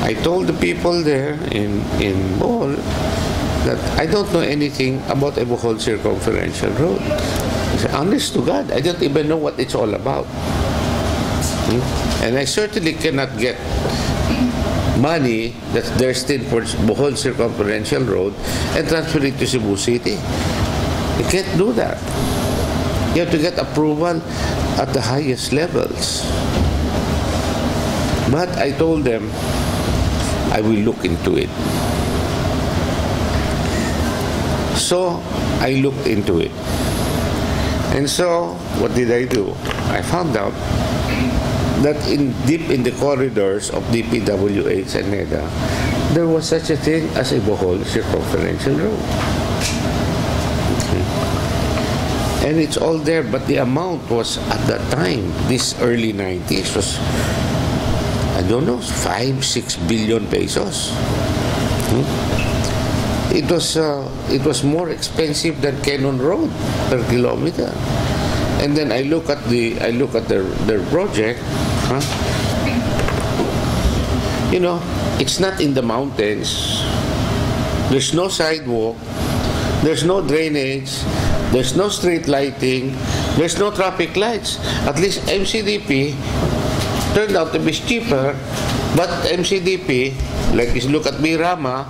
I told the people there in Bohol that I don't know anything about a Bohol circumferential road. I said, honest to God, I don't even know what it's all about. And I certainly cannot get money that's destined for Bohol circumferential road and transfer it to Cebu City. You can't do that. You have to get approval at the highest levels. But I told them I will look into it. So I looked into it. And so what did I do? I found out that deep in the corridors of DPWH and NEDA, there was such a thing as a Bohol circumferential road. And it's all there, but the amount was at that time, this early 90s, was, I don't know, 5-6 billion pesos. It was more expensive than Cannon Road per kilometer. And then I look at their project. You know, it's not in the mountains. There's no sidewalk. There's no drainage. There's no street lighting. There's no traffic lights. At least MCDP turned out to be cheaper. But MCDP, like you look at Mirama,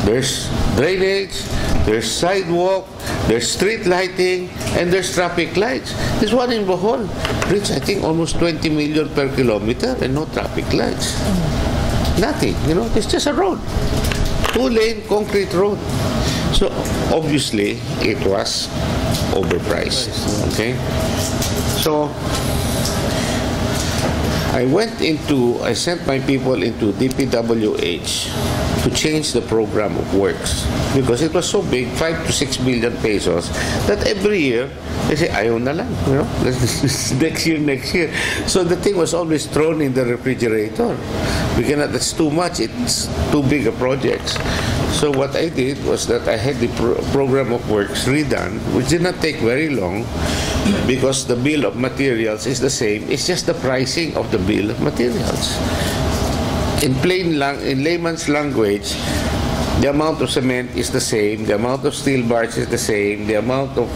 there's drainage, there's sidewalk, there's street lighting, and there's traffic lights. This one in Bohol reached, I think, almost 20 million per kilometer and no traffic lights. Nothing, you know, it's just a road. 2-lane concrete road. So, obviously, it was overpriced, okay? So, I sent my people into DPWH to change the program of works because it was so big, 5 to 6 billion pesos, that every year they say, ayaw na lang, you know, next year. So the thing was always thrown in the refrigerator. We cannot, that's too much, it's too big a project. So what I did was that I had the program of works redone, which did not take very long because the bill of materials is the same. It's just the pricing of the bill of materials. In layman's language, the amount of cement is the same, the amount of steel bars is the same, the amount of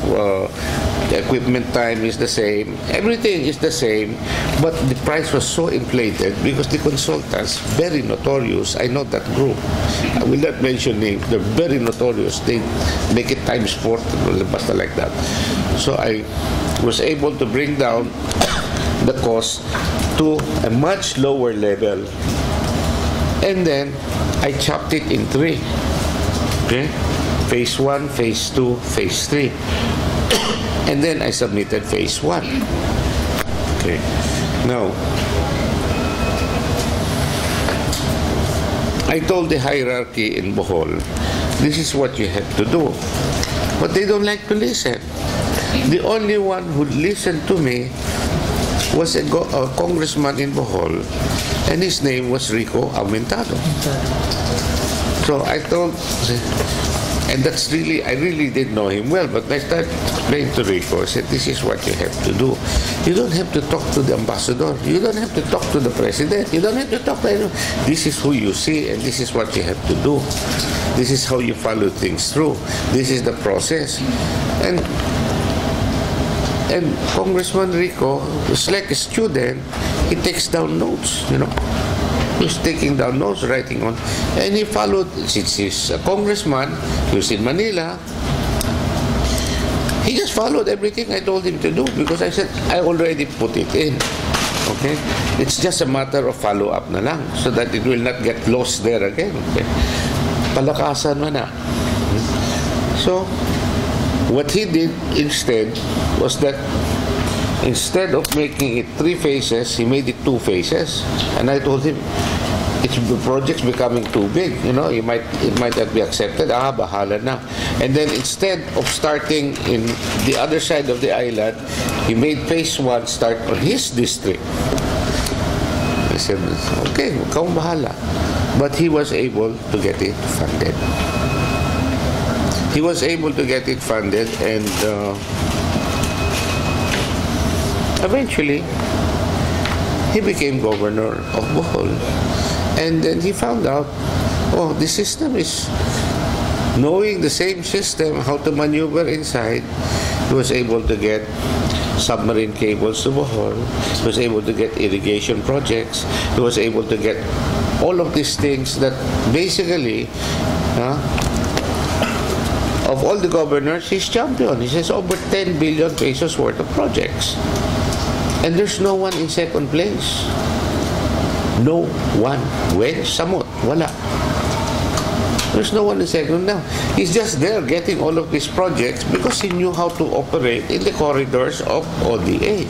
equipment time is the same, everything is the same, but the price was so inflated because the consultants, very notorious, I know that group, I will not mention names, they're very notorious, they make it times 4, basta like that. So I was able to bring down the cost to a much lower level. And then I chopped it in 3. Okay? Phase 1, Phase 2, Phase 3. And then I submitted Phase 1. Okay. Now, I told the hierarchy in Bohol, this is what you have to do. But they don't like to listen. The only one who listened to me was a congressman in Bohol, and his name was Rico Aumentado. So I told, and that's really, I really didn't know him well, but I started explaining to Rico, I said, this is what you have to do. You don't have to talk to the ambassador. You don't have to talk to the president. You don't have to talk to anyone. This is who you see, and this is what you have to do. This is how you follow things through. This is the process. And Congressman Rico is like a student. He takes down notes, you know. He's taking down notes, writing on. And he followed, since he's a congressman, he was in Manila, he just followed everything I told him to do because I said, I already put it in. Okay? It's just a matter of follow-up na lang so that it will not get lost there again. Okay? Palakasan mo na. So, what he did instead was that instead of making it 3 phases, he made it 2 phases. And I told him, the project's becoming too big. You know, it might not be accepted. Bahala na. And then instead of starting in the other side of the island, he made phase 1 start on his district. I said, okay, ikaw bahala. But he was able to get it funded. He was able to get it funded, and eventually he became governor of Bohol. And then he found out, oh, the system is knowing the same system, how to maneuver inside. He was able to get submarine cables to Bohol. He was able to get irrigation projects. He was able to get all of these things that basically, of all the governors, he's champion. He says over 10 billion pesos worth of projects. And there's no one in second place. No one. Where? Samot. Wala. There's no one in second now. He's just there getting all of these projects because he knew how to operate in the corridors of ODA.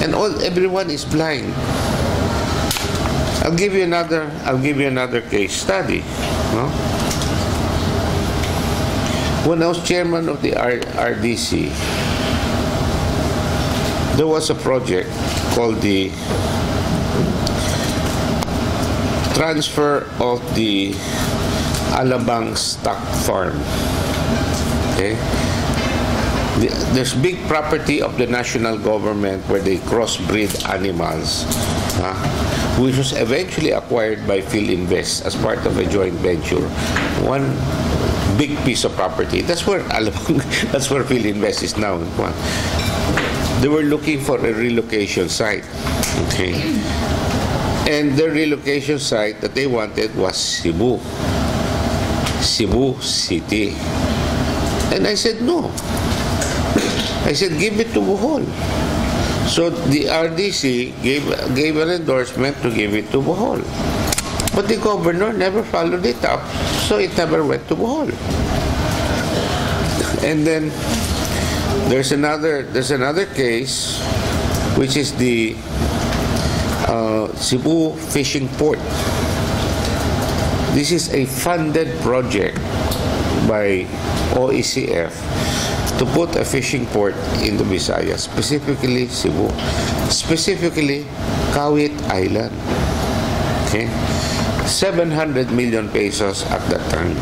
And everyone is blind. I'll give you another case study. When I was chairman of the RDC, there was a project called the transfer of the Alabang stock farm. Okay? There's big property of the national government where they crossbreed animals, which was eventually acquired by PhilInvest as part of a joint venture. One big piece of property. That's where Alabang, that's where PhilInvest is now. They were looking for a relocation site. Okay. And the relocation site that they wanted was Cebu City. And I said, no. I said, give it to Bohol. So the RDC gave an endorsement to give it to Bohol. But the governor never followed it up, so it never went to Bohol. And then there's another case, which is the Cebu Fishing Port. This is a funded project by OECF to put a fishing port in the Visayas, specifically Cebu, specifically Kawit Island. Okay, 700 million pesos at that time.